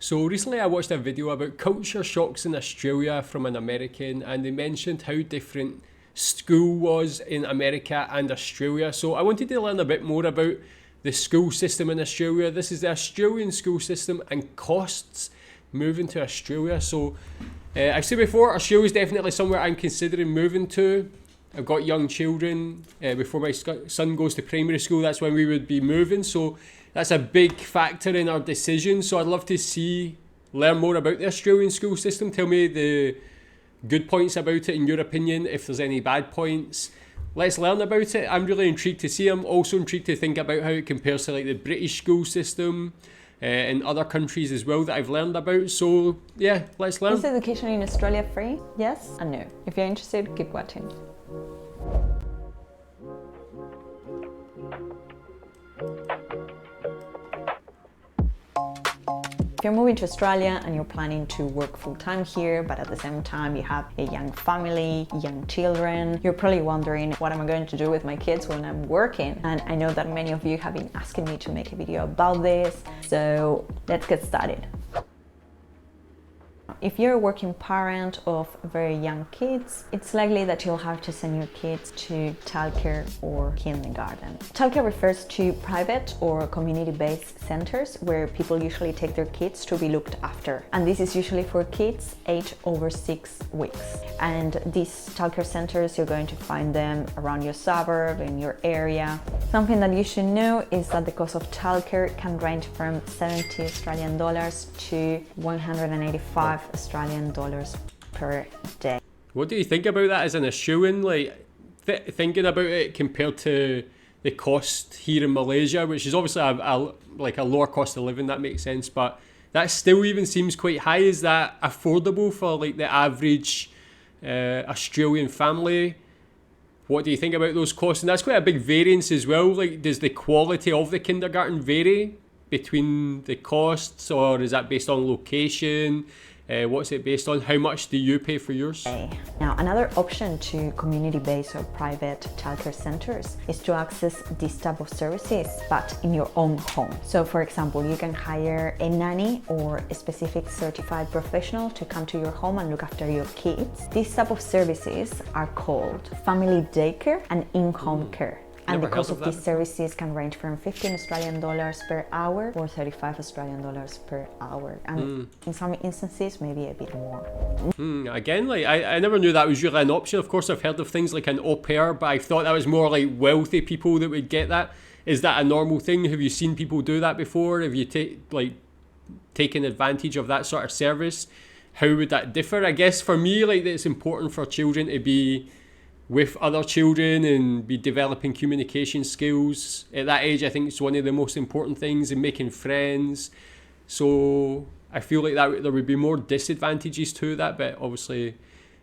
So recently I watched a video about culture shocks in Australia from an American, and they mentioned how different school was in America and Australia. So I wanted to learn a bit more about the school system in Australia. This is the Australian school system and costs moving to Australia. So I've said before, Australia is definitely somewhere I'm considering moving to. I've got young children. Before my son goes to primary school, that's when we would be moving. So that's a big factor in our decision. So I'd love to learn more about the Australian school system. Tell me the good points about it in your opinion, if there's any bad points. Let's learn about it. I'm really intrigued to see. I'm also intrigued to think about how it compares to like the British school system in other countries as well that I've learned about. So yeah, let's learn. Is education in Australia free? Yes and no. If you're interested, keep watching. If you're moving to Australia and you're planning to work full-time here, but at the same time you have a young family, young children, you're probably wondering, what am I going to do with my kids when I'm working? And I know that many of you have been asking me to make a video about this, so let's get started. If you're a working parent of very young kids, it's likely that you'll have to send your kids to childcare or kindergarten. Childcare refers to private or community-based centers where people usually take their kids to be looked after. And this is usually for kids aged over 6 weeks. And these childcare centers, you're going to find them around your suburb, in your area. Something that you should know is that the cost of childcare can range from 70 Australian dollars to 185 Australian dollars per day. What do you think about that as an Australian? Like thinking about it compared to the cost here in Malaysia, which is obviously like a lower cost of living, that makes sense, but that still even seems quite high. Is that affordable for like the average Australian family? What do you think about those costs? And that's quite a big variance as well. Like, does the quality of the kindergarten vary between the costs, or is that based on location? What's it based on? How much do you pay for yours? Now, another option to community-based or private childcare centers is to access this type of services, but in your own home. So, for example, you can hire a nanny or a specific certified professional to come to your home and look after your kids. These type of services are called family daycare and in-home care. And the cost of these services can range from 15 Australian dollars per hour or 35 Australian dollars per hour. And in some instances, maybe a bit more. Again, like I never knew that was really an option. Of course, I've heard of things like an au pair, but I thought that was more like wealthy people that would get that. Is that a normal thing? Have you seen people do that before? Have you taken advantage of that sort of service? How would that differ? I guess for me, like, it's important for children to be with other children and be developing communication skills. At that age, I think it's one of the most important things, in making friends. So I feel like that there would be more disadvantages to that, but obviously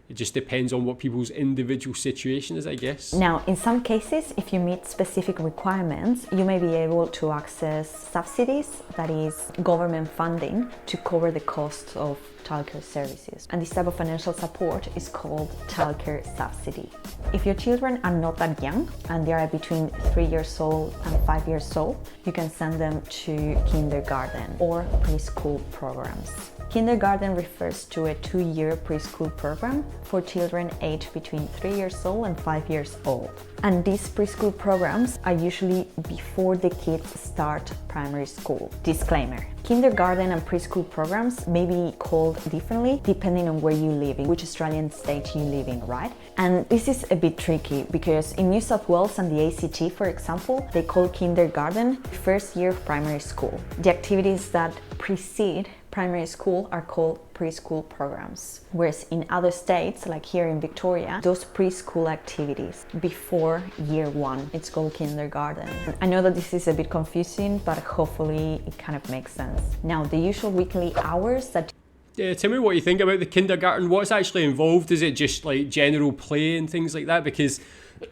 it just depends on what people's individual situation is, I guess. Now, in some cases, if you meet specific requirements, you may be able to access subsidies, that is government funding, to cover the cost of childcare services. And this type of financial support is called childcare subsidy. If your children are not that young and they are between 3 years old and 5 years old, you can send them to kindergarten or preschool programs. Kindergarten refers to a 2-year preschool program for children aged between 3 years old and 5 years old. And these preschool programs are usually before the kids start primary school. Disclaimer: kindergarten and preschool programs may be called differently depending on where you live, in which Australian state you live in, right? And this is a bit tricky because in New South Wales and the ACT, for example, they call kindergarten first year of primary school. The activities that precede primary school are called preschool programs, whereas in other states, like here in Victoria, those preschool activities before year 1, it's called kindergarten. I know that this is a bit confusing, but hopefully it kind of makes sense. Now, the usual weekly hours that tell me what you think about the kindergarten. What's actually involved? Is it just like general play and things like that? Because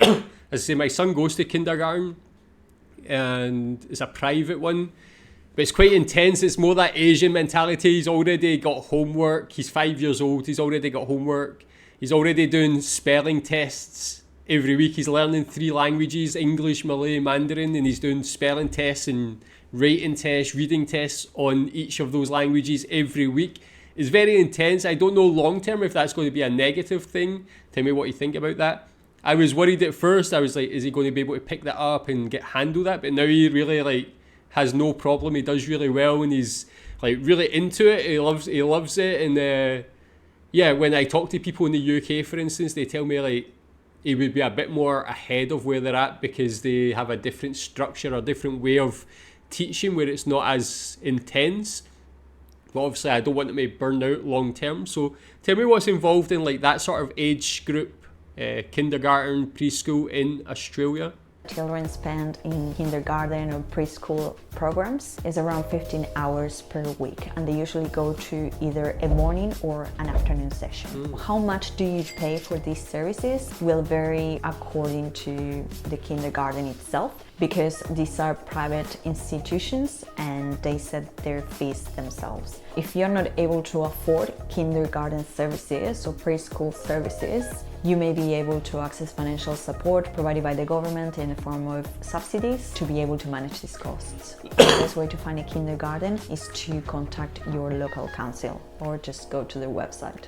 as I say, my son goes to kindergarten and it's a private one. But it's quite intense. It's more that Asian mentality. He's already got homework. He's 5 years old. He's already got homework. He's already doing spelling tests every week. He's learning 3 languages, English, Malay, Mandarin, and he's doing spelling tests and writing tests, reading tests on each of those languages every week is very intense. I don't know long term if that's going to be a negative thing. Tell me what you think about that. I was worried at first. I was like, is he going to be able to pick that up and handle that? But now he really like has no problem. He does really well and he's like really into it. He loves it. And yeah, when I talk to people in the UK, for instance, they tell me like he would be a bit more ahead of where they're at because they have a different structure or different way of teaching where it's not as intense. But obviously I don't want them to burn out long term. So tell me what's involved in like that sort of age group, kindergarten, preschool in Australia. Children spend in kindergarten or preschool programs is around 15 hours per week, and they usually go to either a morning or an afternoon session. How much do you pay for these services will vary according to the kindergarten itself, because these are private institutions and they set their fees themselves. If you're not able to afford kindergarten services or preschool services, you may be able to access financial support provided by the government in the form of subsidies to be able to manage these costs. The best way to find a kindergarten is to contact your local council or just go to their website.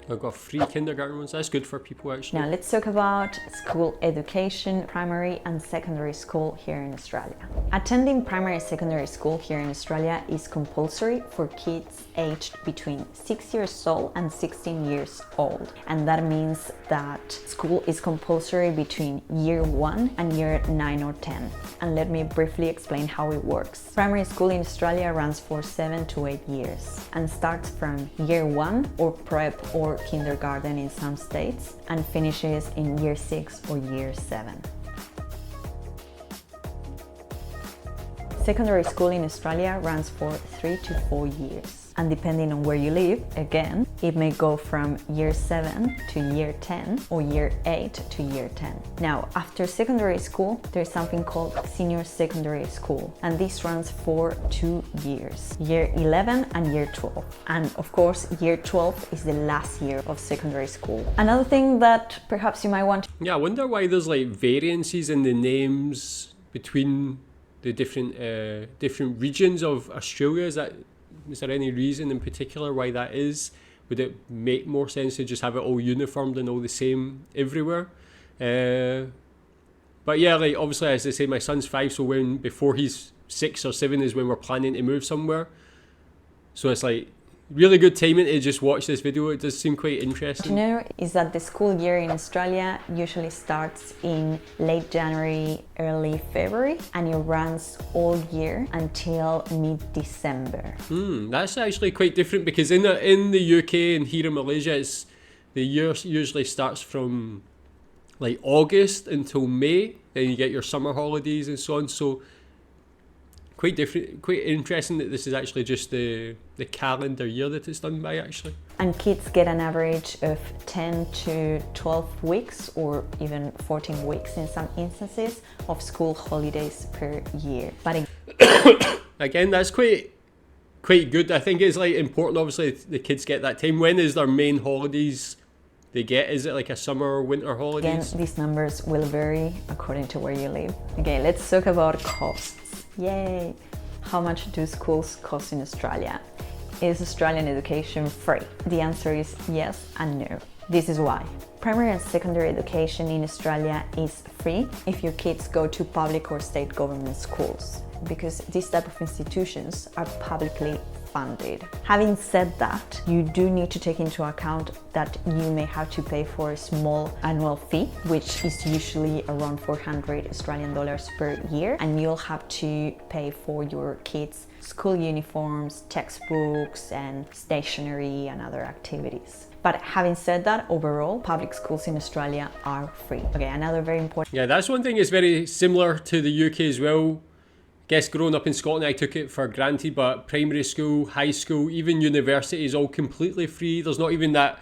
I've got free kindergarten ones. That's good for people actually. Now let's talk about school education, primary and secondary school here in Australia. Attending primary and secondary school here in Australia is compulsory for kids aged between 6 years old and 16 years old. And that means that school is compulsory between year 1 and year 9 or 10. And let me briefly explain how it works. Primary school in Australia runs for 7 to 8 years and starts from year 1 or prep or kindergarten in some states and finishes in year 6 or year 7. Secondary school in Australia runs for 3 to 4 years. And depending on where you live, again, it may go from year 7 to year 10 or year 8 to year 10. Now, after secondary school, there's something called senior secondary school, and this runs for 2 years, year 11 and year 12. And of course, year 12 is the last year of secondary school. Another thing that perhaps you might want to... Yeah, I wonder why there's like variances in the names between the different regions of Australia. Is there any reason in particular why that is? Would it make more sense to just have it all uniformed and all the same everywhere? But yeah, like obviously, as I say, my son's 5, so before he's 6 or 7 is when we're planning to move somewhere. So it's like really good timing to just watch this video. It does seem quite interesting. You know, is that the school year in Australia usually starts in late January, early February, and it runs all year until mid-December. That's actually quite different because in the UK and here in Malaysia, the year usually starts from like August until May. Then you get your summer holidays and so on. So quite different, quite interesting that this is actually just the calendar year that it's done by actually. And kids get an average of 10 to 12 weeks or even 14 weeks in some instances of school holidays per year. But again, that's quite good. I think it's like important, obviously, the kids get that time. When is their main holidays they get? Is it like a summer or winter holidays? Again, these numbers will vary according to where you live. Okay, let's talk about costs. Yay! How much do schools cost in Australia? Is Australian education free? The answer is yes and no. This is why. Primary and secondary education in Australia is free if your kids go to public or state government schools, because these type of institutions are publicly funded. Having said that, you do need to take into account that you may have to pay for a small annual fee, which is usually around 400 Australian dollars per year, and you'll have to pay for your kids' school uniforms, textbooks, and stationery and other activities. But having said that, overall, public schools in Australia are free. Okay, another very important... Yeah, that's one thing that's very similar to the UK as well. I guess growing up in Scotland, I took it for granted, but primary school, high school, even university is all completely free. There's not even that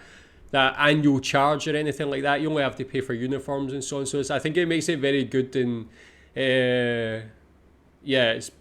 annual charge or anything like that. You only have to pay for uniforms and so on. So I think it makes it very good, and yeah, it's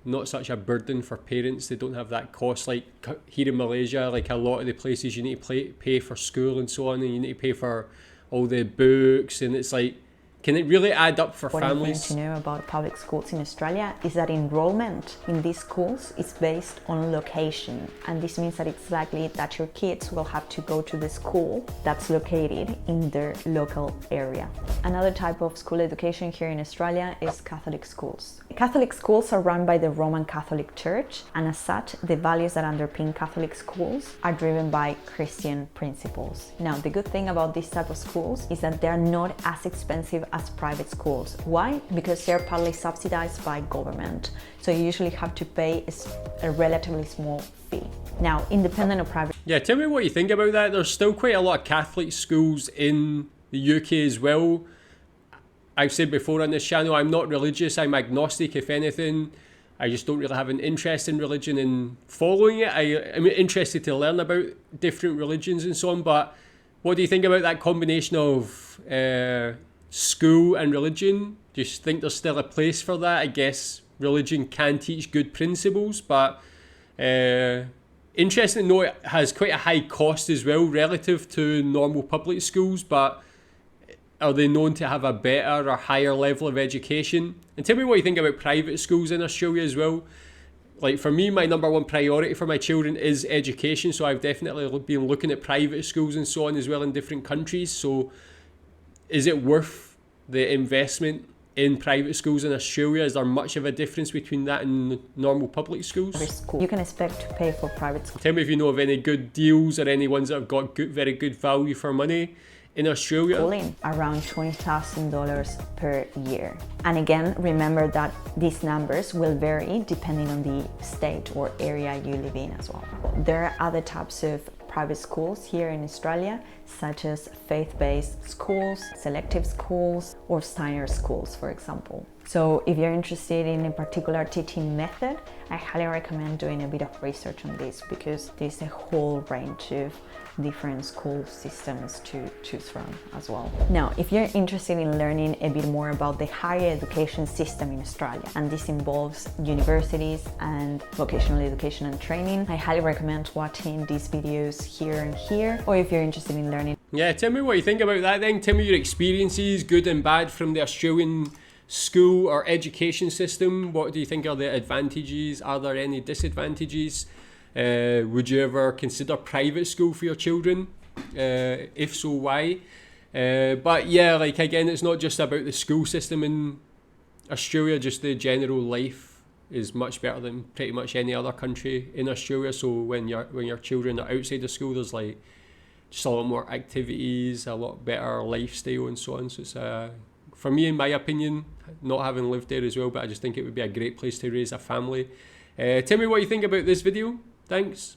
not such a burden for parents. They don't have that cost like here in Malaysia. Like a lot of the places you need to pay for school and so on, and you need to pay for all the books, and it's like Can it really add up for Important thing families? to know about public schools in Australia is that enrollment in these schools is based on location, and this means that it's likely that your kids will have to go to the school that's located in their local area. Another type of school education here in Australia is Catholic schools. Catholic schools are run by the Roman Catholic Church, and as such, the values that underpin Catholic schools are driven by Christian principles. Now, the good thing about this type of schools is that they're not as expensive as private schools. Why? Because they're partly subsidized by government. So you usually have to pay a relatively small fee. Now, independent of private... Yeah, tell me what you think about that. There's still quite a lot of Catholic schools in the UK as well. I've said before on this channel, I'm not religious, I'm agnostic if anything. I just don't really have an interest in religion and following it. I'm interested to learn about different religions and so on, but what do you think about that combination of school and religion? Do you think there's still a place for that? I guess religion can teach good principles, but interesting to know it has quite a high cost as well relative to normal public schools, but are they known to have a better or higher level of education? And tell me what you think about private schools in Australia as well. Like for me, my number one priority for my children is education, so I've definitely been looking at private schools and so on as well in different countries. So is it worth the investment in private schools in Australia? Is there much of a difference between that and normal public schools? School. You can expect to pay for private schools. Tell me if you know of any good deals or any ones that have got very good value for money in Australia. Schooling around $20,000 per year. And again, remember that these numbers will vary depending on the state or area you live in as well. There are other types of private schools here in Australia, such as faith-based schools, selective schools, or Steiner schools, for example. So if you're interested in a particular teaching method, I highly recommend doing a bit of research on this, because there's a whole range of different school systems to choose from as well. Now, if you're interested in learning a bit more about the higher education system in Australia, and this involves universities and vocational education and training, I highly recommend watching these videos here and here. Or if you're interested in learning... Yeah, tell me what you think about that then. Tell me your experiences, good and bad, from the Australian school or education system. What do you think are the advantages? Are there any disadvantages? Would you ever consider private school for your children? If so, why? But yeah, like again, it's not just about the school system in Australia, just the general life is much better than pretty much any other country in Australia. So when your children are outside of school, there's like just a lot more activities, a lot better lifestyle and so on. So it's for me, in my opinion, not having lived there as well, but I just think it would be a great place to raise a family. Tell me what you think about this video. Thanks.